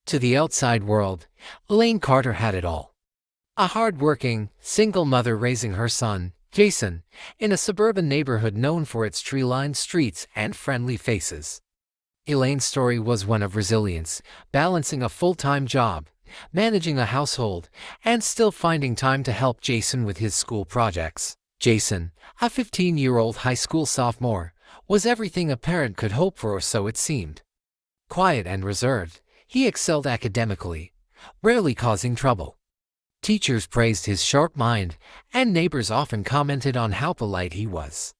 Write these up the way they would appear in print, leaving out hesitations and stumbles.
To the outside world, Elaine Carter had it all. A hard-working, single mother raising her son, Jason, in a suburban neighborhood known for its tree-lined streets and friendly faces. Elaine's story was one of resilience, balancing a full-time job, managing a household, and still finding time to help Jason with his school projects. Jason, a 15-year-old high school sophomore, was everything a parent could hope for, or so it seemed. Quiet and reserved, he excelled academically, rarely causing trouble. Teachers praised his sharp mind, and neighbors often commented on how polite he was.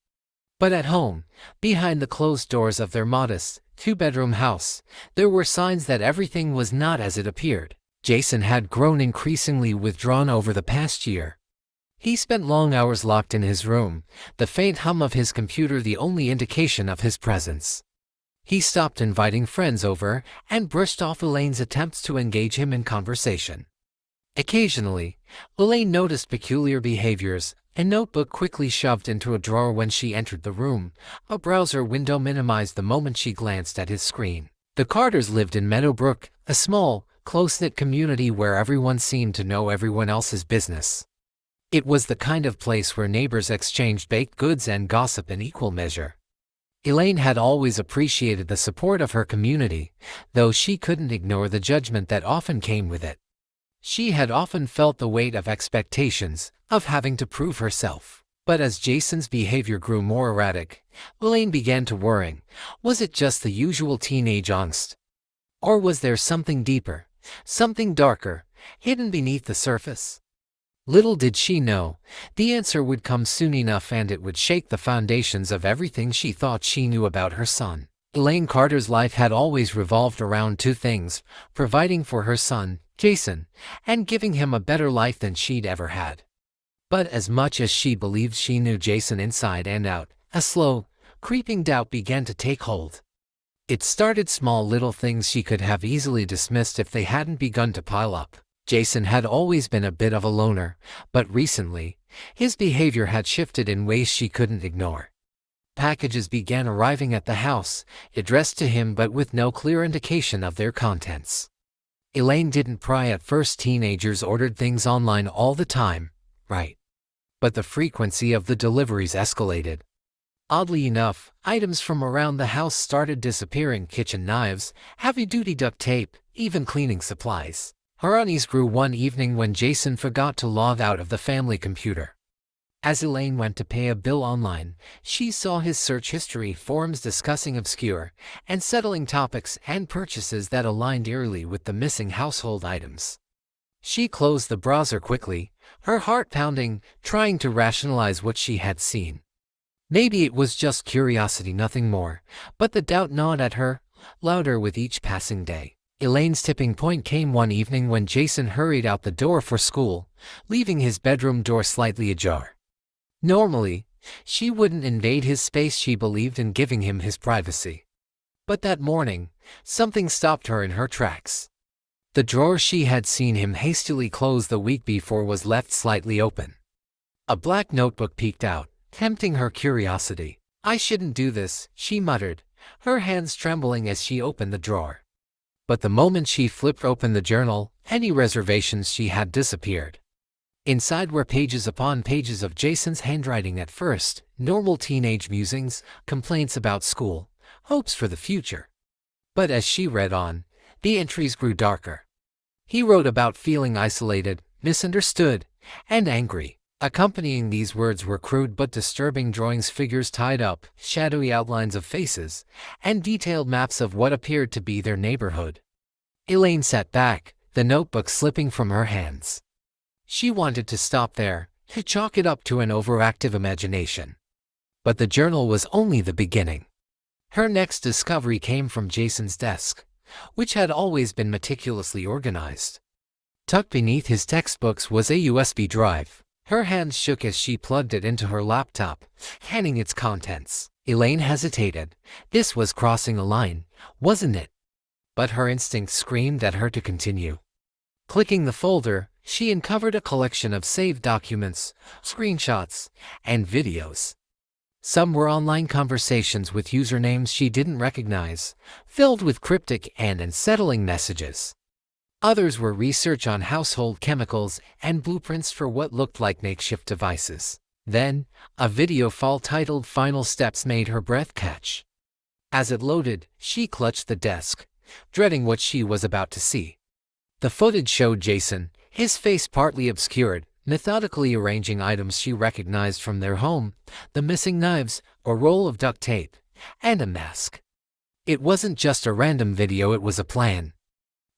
But at home, behind the closed doors of their modest, two-bedroom house, there were signs that everything was not as it appeared. Jason had grown increasingly withdrawn over the past year. He spent long hours locked in his room, the faint hum of his computer the only indication of his presence. He stopped inviting friends over and brushed off Elaine's attempts to engage him in conversation. Occasionally, Elaine noticed peculiar behaviors, a notebook quickly shoved into a drawer when she entered the room, a browser window minimized the moment she glanced at his screen. The Carters lived in Meadowbrook, a small, close-knit community where everyone seemed to know everyone else's business. It was the kind of place where neighbors exchanged baked goods and gossip in equal measure. Elaine had always appreciated the support of her community, though she couldn't ignore the judgment that often came with it. She had often felt the weight of expectations, of having to prove herself. But as Jason's behavior grew more erratic, Elaine began to worry. Was it just the usual teenage angst? Or was there something deeper, something darker, hidden beneath the surface? Little did she know, the answer would come soon enough, and it would shake the foundations of everything she thought she knew about her son. Elaine Carter's life had always revolved around two things: providing for her son, Jason, and giving him a better life than she'd ever had. But as much as she believed she knew Jason inside and out, a slow, creeping doubt began to take hold. It started small, little things she could have easily dismissed if they hadn't begun to pile up. Jason had always been a bit of a loner, but recently, his behavior had shifted in ways she couldn't ignore. Packages began arriving at the house, addressed to him but with no clear indication of their contents. Elaine didn't pry at first. Teenagers ordered things online all the time, right? But the frequency of the deliveries escalated. Oddly enough, items from around the house started disappearing: kitchen knives, heavy-duty duct tape, even cleaning supplies. Her unease grew one evening when Jason forgot to log out of the family computer. As Elaine went to pay a bill online, she saw his search history, forums discussing obscure and settling topics, and purchases that aligned eerily with the missing household items. She closed the browser quickly, her heart pounding, trying to rationalize what she had seen. Maybe it was just curiosity, nothing more, but the doubt gnawed at her, louder with each passing day. Elaine's tipping point came one evening when Jason hurried out the door for school, leaving his bedroom door slightly ajar. Normally, she wouldn't invade his space. She believed in giving him his privacy. But that morning, something stopped her in her tracks. The drawer she had seen him hastily close the week before was left slightly open. A black notebook peeked out, tempting her curiosity. "I shouldn't do this," she muttered, her hands trembling as she opened the drawer. But the moment she flipped open the journal, any reservations she had disappeared. Inside were pages upon pages of Jason's handwriting. At first, normal teenage musings, complaints about school, hopes for the future. But as she read on, the entries grew darker. He wrote about feeling isolated, misunderstood, and angry. Accompanying these words were crude but disturbing drawings: figures tied up, shadowy outlines of faces, and detailed maps of what appeared to be their neighborhood. Elaine sat back, the notebook slipping from her hands. She wanted to stop there, to chalk it up to an overactive imagination. But the journal was only the beginning. Her next discovery came from Jason's desk, which had always been meticulously organized. Tucked beneath his textbooks was a USB drive. Her hands shook as she plugged it into her laptop, scanning its contents. Elaine hesitated. This was crossing a line, wasn't it? But her instinct screamed at her to continue. Clicking the folder, she uncovered a collection of saved documents, screenshots, and videos. Some were online conversations with usernames she didn't recognize, filled with cryptic and unsettling messages. Others were research on household chemicals and blueprints for what looked like makeshift devices. Then, a video file titled "Final Steps" made her breath catch. As it loaded, she clutched the desk, dreading what she was about to see. The footage showed Jason, his face partly obscured, methodically arranging items she recognized from their home: the missing knives, a roll of duct tape, and a mask. It wasn't just a random video, it was a plan.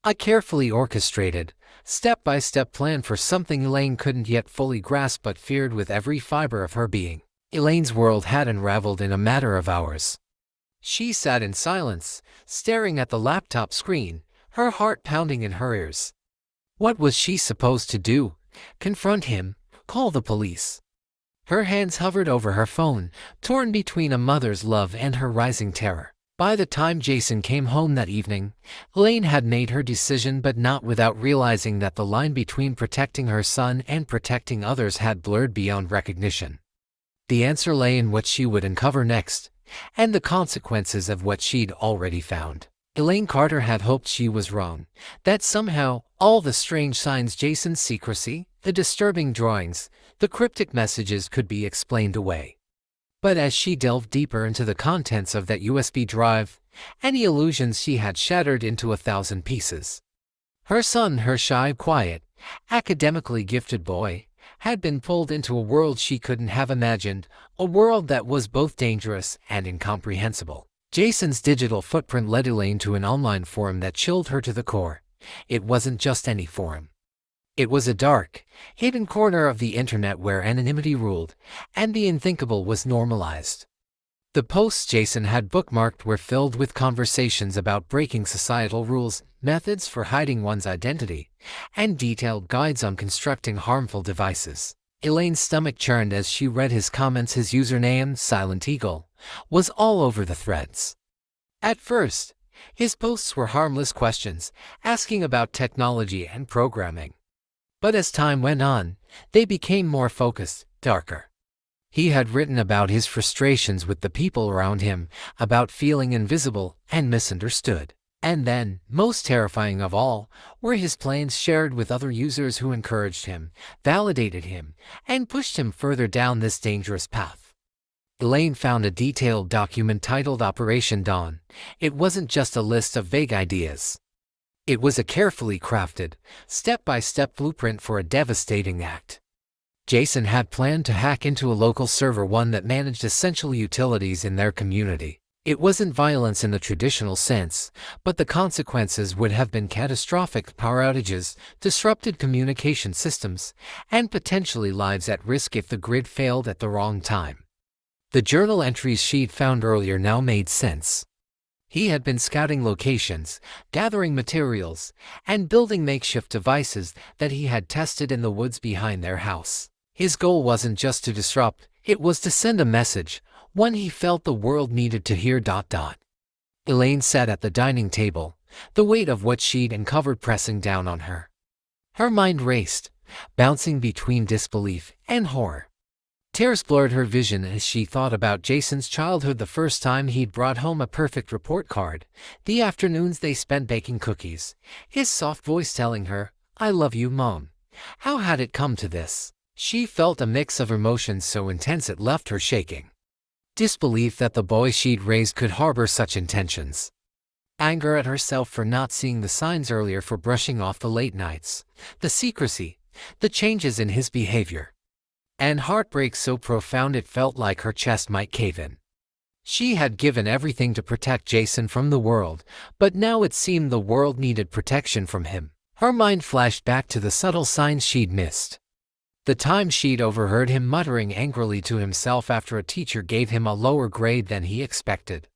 A carefully orchestrated, step-by-step plan for something Elaine couldn't yet fully grasp but feared with every fiber of her being. Elaine's world had unraveled in a matter of hours. She sat in silence, staring at the laptop screen, her heart pounding in her ears. What was she supposed to do? Confront him? Call the police? Her hands hovered over her phone, torn between a mother's love and her rising terror. By the time Jason came home that evening, Elaine had made her decision, but not without realizing that the line between protecting her son and protecting others had blurred beyond recognition. The answer lay in what she would uncover next, and the consequences of what she'd already found. Elaine Carter had hoped she was wrong, that somehow all the strange signs, Jason's secrecy, the disturbing drawings, the cryptic messages could be explained away. But as she delved deeper into the contents of that USB drive, any illusions she had shattered into 1,000 pieces. Her son, her shy, quiet, academically gifted boy, had been pulled into a world she couldn't have imagined, a world that was both dangerous and incomprehensible. Jason's digital footprint led Elaine to an online forum that chilled her to the core. It wasn't just any forum. It was a dark, hidden corner of the internet where anonymity ruled, and the unthinkable was normalized. The posts Jason had bookmarked were filled with conversations about breaking societal rules, methods for hiding one's identity, and detailed guides on constructing harmful devices. Elaine's stomach churned as she read his comments. His username, Silent Eagle, was all over the threads. At first, his posts were harmless questions, asking about technology and programming. But as time went on, they became more focused, darker. He had written about his frustrations with the people around him, about feeling invisible and misunderstood. And then, most terrifying of all, were his plans shared with other users who encouraged him, validated him, and pushed him further down this dangerous path. Elaine found a detailed document titled Operation Dawn. It wasn't just a list of vague ideas. It was a carefully crafted, step-by-step blueprint for a devastating act. Jason had planned to hack into a local server, one that managed essential utilities in their community. It wasn't violence in the traditional sense, but the consequences would have been catastrophic: power outages, disrupted communication systems, and potentially lives at risk if the grid failed at the wrong time. The journal entries she'd found earlier now made sense. He had been scouting locations, gathering materials, and building makeshift devices that he had tested in the woods behind their house. His goal wasn't just to disrupt, it was to send a message, one he felt the world needed to hear. Elaine sat at the dining table, the weight of what she'd uncovered pressing down on her. Her mind raced, bouncing between disbelief and horror. Tears blurred her vision as she thought about Jason's childhood, the first time he'd brought home a perfect report card, the afternoons they spent baking cookies, his soft voice telling her, "I love you, Mom." How had it come to this? She felt a mix of emotions so intense it left her shaking. Disbelief that the boy she'd raised could harbor such intentions. Anger at herself for not seeing the signs earlier, for brushing off the late nights, the secrecy, the changes in his behavior. And heartbreak so profound it felt like her chest might cave in. She had given everything to protect Jason from the world, but now it seemed the world needed protection from him. Her mind flashed back to the subtle signs she'd missed. The time she'd overheard him muttering angrily to himself after a teacher gave him a lower grade than he expected.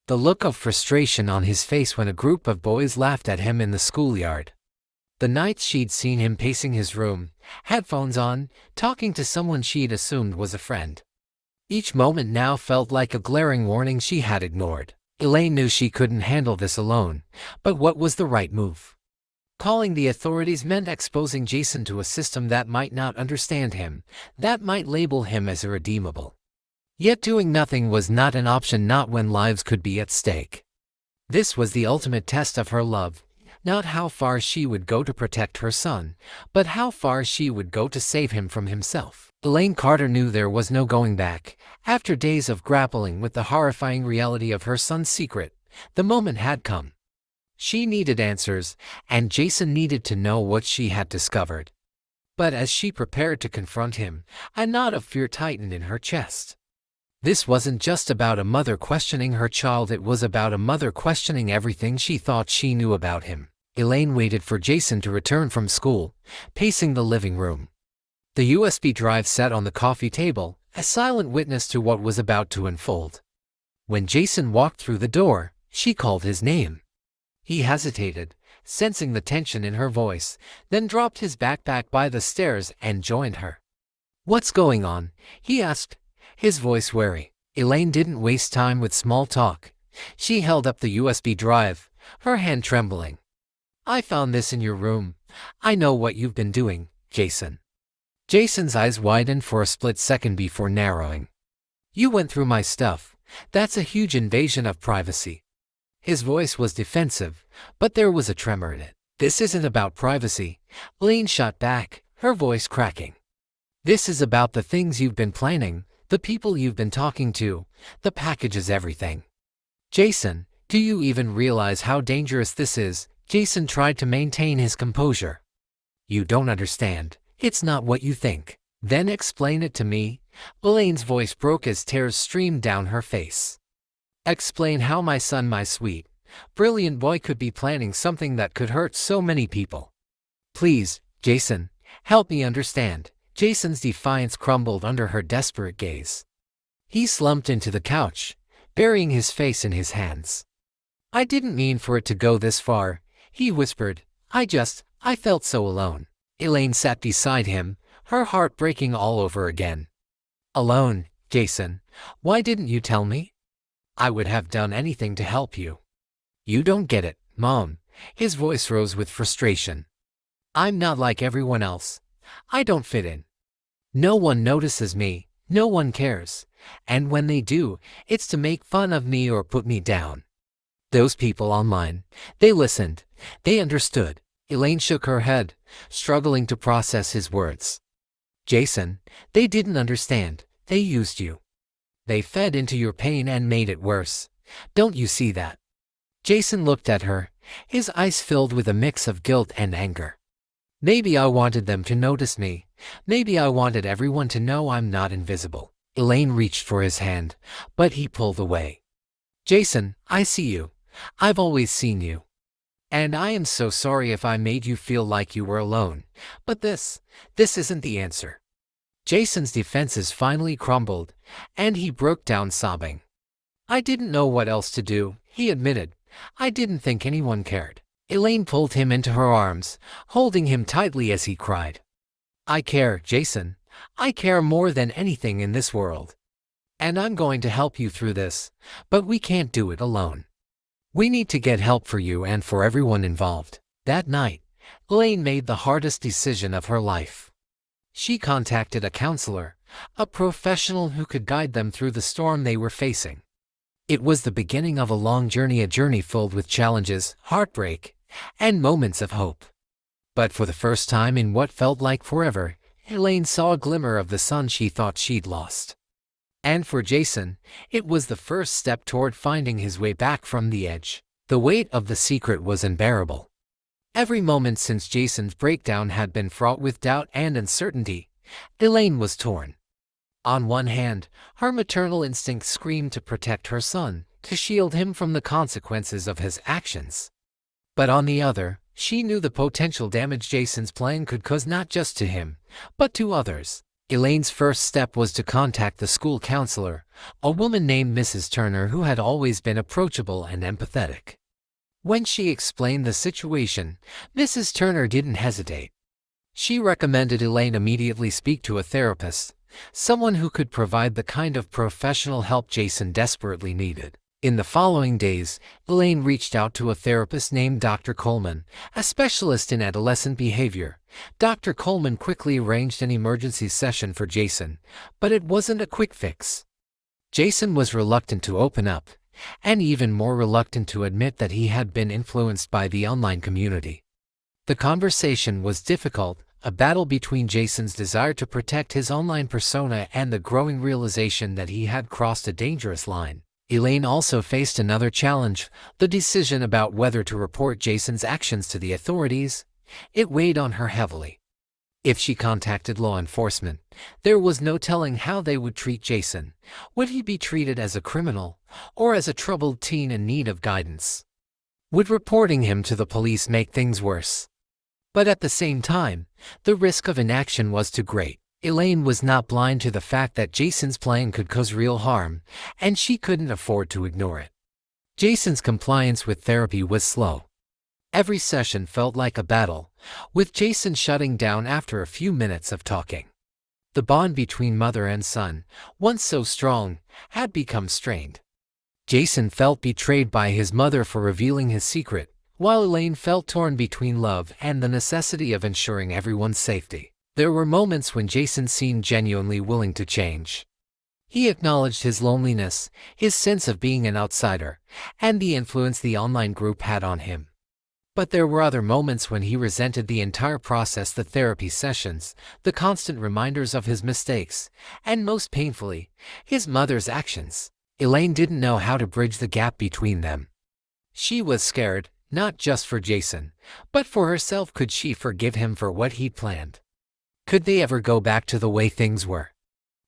The look of frustration on his face when a group of boys laughed at him in the schoolyard. The nights she'd seen him pacing his room, headphones on, talking to someone she'd assumed was a friend. Each moment now felt like a glaring warning she had ignored. Elaine knew she couldn't handle this alone, but what was the right move? Calling the authorities meant exposing Jason to a system that might not understand him, that might label him as irredeemable. Yet doing nothing was not an option, not when lives could be at stake. This was the ultimate test of her love, Not how far she would go to protect her son, but how far she would go to save him from himself. Elaine Carter knew there was no going back. After days of grappling with the horrifying reality of her son's secret, the moment had come. She needed answers, and Jason needed to know what she had discovered. But as she prepared to confront him, a knot of fear tightened in her chest. This wasn't just about a mother questioning her child, it was about a mother questioning everything she thought she knew about him. Elaine waited for Jason to return from school, pacing the living room. The USB drive sat on the coffee table, a silent witness to what was about to unfold. When Jason walked through the door, she called his name. He hesitated, sensing the tension in her voice, then dropped his backpack by the stairs and joined her. "What's going on?" he asked, his voice wary. Elaine didn't waste time with small talk. She held up the USB drive, her hand trembling. "I found this in your room. I know what you've been doing, Jason." Jason's eyes widened for a split second before narrowing. "You went through my stuff. That's a huge invasion of privacy." His voice was defensive, but there was a tremor in it. "This isn't about privacy," Elaine shot back, her voice cracking. "This is about the things you've been planning, the people you've been talking to, the packages, everything." "Jason, do you even realize how dangerous this is?" Jason tried to maintain his composure. "You don't understand. It's not what you think." "Then explain it to me." Elaine's voice broke as tears streamed down her face. "Explain how my son, my sweet, brilliant boy, could be planning something that could hurt so many people. Please, Jason, help me understand." Jason's defiance crumbled under her desperate gaze. He slumped into the couch, burying his face in his hands. "I didn't mean for it to go this far," he whispered. I felt so alone." Elaine sat beside him, her heart breaking all over again. "Alone, Jason? Why didn't you tell me? I would have done anything to help you." "You don't get it, Mom." His voice rose with frustration. "I'm not like everyone else. I don't fit in. No one notices me, no one cares, and when they do, it's to make fun of me or put me down. Those people online, they listened, they understood." Elaine shook her head, struggling to process his words. "Jason, they didn't understand. They used you. They fed into your pain and made it worse. Don't you see that?" Jason looked at her, his eyes filled with a mix of guilt and anger. "Maybe I wanted them to notice me. Maybe I wanted everyone to know I'm not invisible." Elaine reached for his hand, but he pulled away. "Jason, I see you. I've always seen you. And I am so sorry if I made you feel like you were alone. But this isn't the answer." Jason's defenses finally crumbled, and he broke down sobbing. "I didn't know what else to do," he admitted. "I didn't think anyone cared." Elaine pulled him into her arms, holding him tightly as he cried. "I care, Jason. I care more than anything in this world. And I'm going to help you through this, but we can't do it alone. We need to get help for you and for everyone involved." That night, Elaine made the hardest decision of her life. She contacted a counselor, a professional who could guide them through the storm they were facing. It was the beginning of a long journey, a journey filled with challenges, heartbreak, and moments of hope. But for the first time in what felt like forever, Elaine saw a glimmer of the sun she thought she'd lost. And for Jason, it was the first step toward finding his way back from the edge. The weight of the secret was unbearable. Every moment since Jason's breakdown had been fraught with doubt and uncertainty. Elaine was torn. On one hand, her maternal instinct screamed to protect her son, to shield him from the consequences of his actions. But on the other, she knew the potential damage Jason's plan could cause not just to him, but to others. Elaine's first step was to contact the school counselor, a woman named Mrs. Turner who had always been approachable and empathetic. When she explained the situation, Mrs. Turner didn't hesitate. She recommended Elaine immediately speak to a therapist, someone who could provide the kind of professional help Jason desperately needed. In the following days, Elaine reached out to a therapist named Dr. Coleman, a specialist in adolescent behavior. Dr. Coleman quickly arranged an emergency session for Jason, but it wasn't a quick fix. Jason was reluctant to open up. and even more reluctant to admit that he had been influenced by the online community. The conversation was difficult, a battle between Jason's desire to protect his online persona and the growing realization that he had crossed a dangerous line. Elaine also faced another challenge, the decision about whether to report Jason's actions to the authorities. It weighed on her heavily. If she contacted law enforcement, there was no telling how they would treat Jason. Would he be treated as a criminal, or as a troubled teen in need of guidance? Would reporting him to the police make things worse? But at the same time, the risk of inaction was too great. Elaine was not blind to the fact that Jason's plan could cause real harm, and she couldn't afford to ignore it. Jason's compliance with therapy was slow. Every session felt like a battle, with Jason shutting down after a few minutes of talking. The bond between mother and son, once so strong, had become strained. Jason felt betrayed by his mother for revealing his secret, while Elaine felt torn between love and the necessity of ensuring everyone's safety. There were moments when Jason seemed genuinely willing to change. He acknowledged his loneliness, his sense of being an outsider, and the influence the online group had on him. But there were other moments when he resented the entire process, the therapy sessions, the constant reminders of his mistakes, and most painfully, his mother's actions. Elaine didn't know how to bridge the gap between them. She was scared, not just for Jason, but for herself. Could she forgive him for what he'd planned? Could they ever go back to the way things were?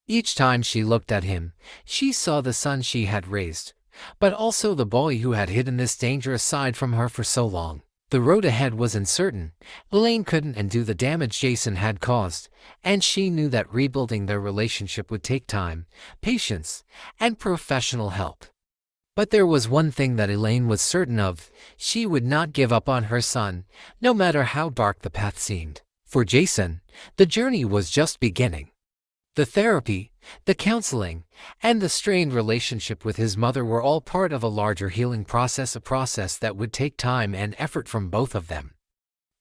Each time she looked at him, she saw the son she had raised, but also the boy who had hidden this dangerous side from her for so long. The road ahead was uncertain. Elaine couldn't undo the damage Jason had caused, and she knew that rebuilding their relationship would take time, patience, and professional help. But there was one thing that Elaine was certain of: she would not give up on her son, no matter how dark the path seemed. For Jason, the journey was just beginning. The therapy, the counseling, and the strained relationship with his mother were all part of a larger healing process, a process that would take time and effort from both of them.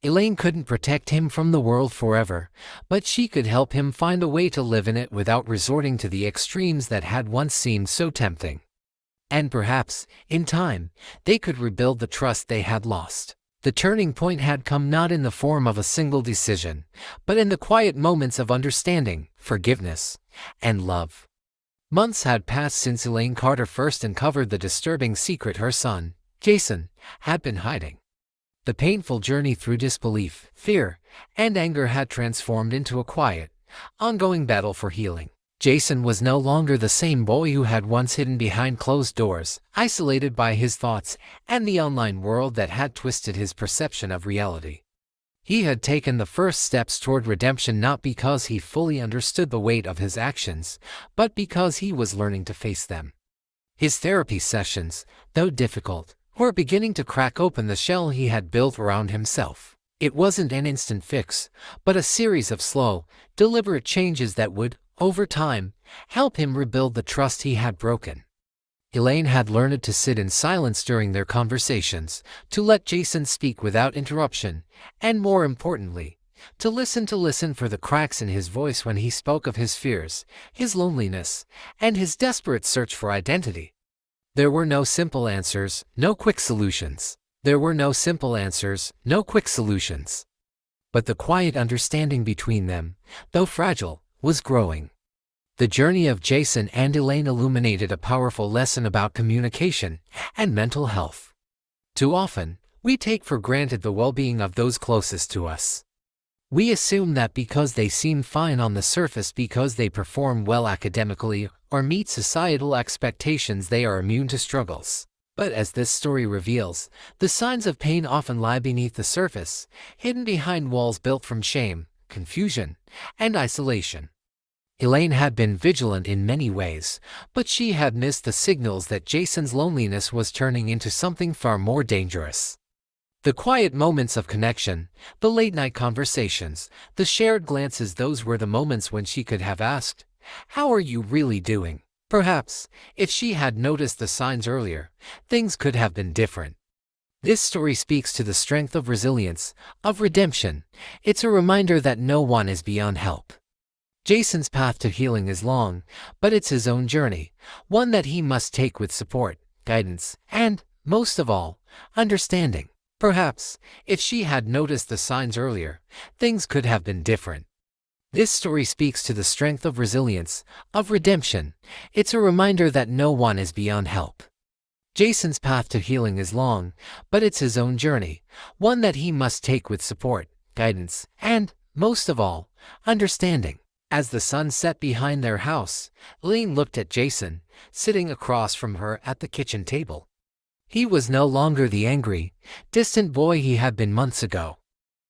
Elaine couldn't protect him from the world forever, but she could help him find a way to live in it without resorting to the extremes that had once seemed so tempting. And perhaps, in time, they could rebuild the trust they had lost. The turning point had come not in the form of a single decision, but in the quiet moments of understanding, forgiveness, and love. Months had passed since Elaine Carter first uncovered the disturbing secret her son, Jason, had been hiding. The painful journey through disbelief, fear, and anger had transformed into a quiet, ongoing battle for healing. Jason was no longer the same boy who had once hidden behind closed doors, isolated by his thoughts and the online world that had twisted his perception of reality. He had taken the first steps toward redemption, not because he fully understood the weight of his actions, but because he was learning to face them. His therapy sessions, though difficult, were beginning to crack open the shell he had built around himself. It wasn't an instant fix, but a series of slow, deliberate changes that would, over time, help him rebuild the trust he had broken. Elaine had learned to sit in silence during their conversations, to let Jason speak without interruption, and more importantly, to listen for the cracks in his voice when he spoke of his fears, his loneliness, and his desperate search for identity. There were no simple answers, no quick solutions. But the quiet understanding between them, though fragile, was growing. The journey of Jason and Elaine illuminated a powerful lesson about communication and mental health. Too often, we take for granted the well-being of those closest to us. We assume that because they seem fine on the surface, because they perform well academically, or meet societal expectations, they are immune to struggles. But as this story reveals, the signs of pain often lie beneath the surface, hidden behind walls built from shame, confusion, and isolation. Elaine had been vigilant in many ways, but she had missed the signals that Jason's loneliness was turning into something far more dangerous. The quiet moments of connection, the late-night conversations, the shared glances, those were the moments when she could have asked, "How are you really doing?" Perhaps, if she had noticed the signs earlier, things could have been different. This story speaks to the strength of resilience, of redemption. It's a reminder that no one is beyond help. Jason's path to healing is long, but it's his own journey, one that he must take with support, guidance, and, most of all, understanding. Perhaps, if she had noticed the signs earlier, things could have been different. This story speaks to the strength of resilience, of redemption. It's a reminder that no one is beyond help. Jason's path to healing is long, but it's his own journey, one that he must take with support, guidance, and, most of all, understanding. As the sun set behind their house, Elaine looked at Jason, sitting across from her at the kitchen table. He was no longer the angry, distant boy he had been months ago.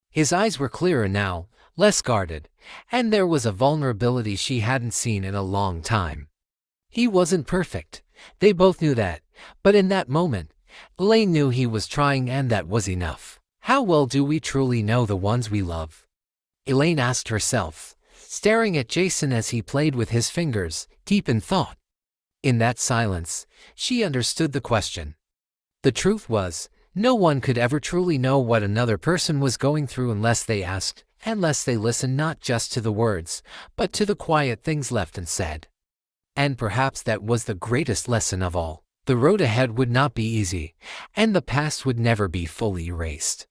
His eyes were clearer now, less guarded, and there was a vulnerability she hadn't seen in a long time. He wasn't perfect, they both knew that, but in that moment, Elaine knew he was trying, and that was enough. How well do we truly know the ones we love? Elaine asked herself, staring at Jason as he played with his fingers, deep in thought. In that silence, she understood the question. The truth was, no one could ever truly know what another person was going through unless they asked, unless they listened not just to the words, but to the quiet things left unsaid. And perhaps that was the greatest lesson of all. The road ahead would not be easy, and the past would never be fully erased.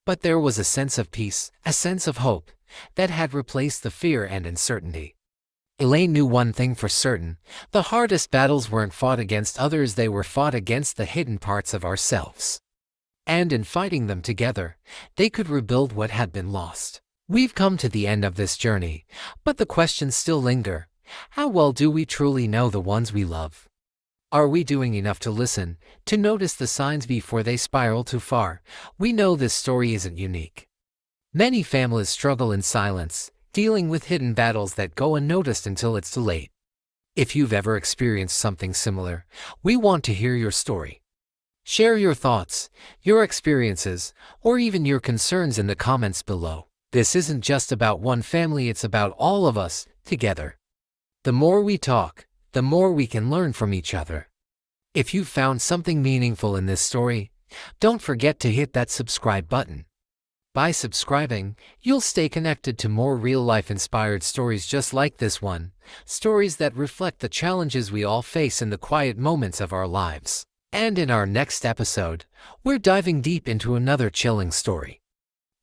But there was a sense of peace, a sense of hope, that had replaced the fear and uncertainty. Elaine knew one thing for certain: the hardest battles weren't fought against others, they were fought against the hidden parts of ourselves. And in fighting them together, they could rebuild what had been lost. We've come to the end of this journey, but the questions still linger. How well do we truly know the ones we love? Are we doing enough to listen, to notice the signs before they spiral too far? We know this story isn't unique. Many families struggle in silence, dealing with hidden battles that go unnoticed until it's too late. If you've ever experienced something similar, we want to hear your story. Share your thoughts, your experiences, or even your concerns in the comments below. This isn't just about one family, it's about all of us, together. The more we talk, the more we can learn from each other. If you found something meaningful in this story, don't forget to hit that subscribe button. By subscribing, you'll stay connected to more real-life inspired stories just like this one, stories that reflect the challenges we all face in the quiet moments of our lives. And in our next episode, we're diving deep into another chilling story.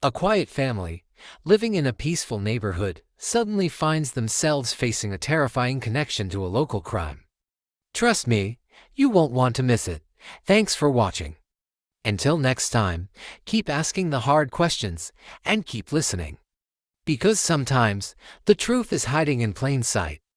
A quiet family, living in a peaceful neighborhood, suddenly finds themselves facing a terrifying connection to a local crime. Trust me, you won't want to miss it. Thanks for watching. Until next time, keep asking the hard questions and keep listening. Because sometimes, the truth is hiding in plain sight.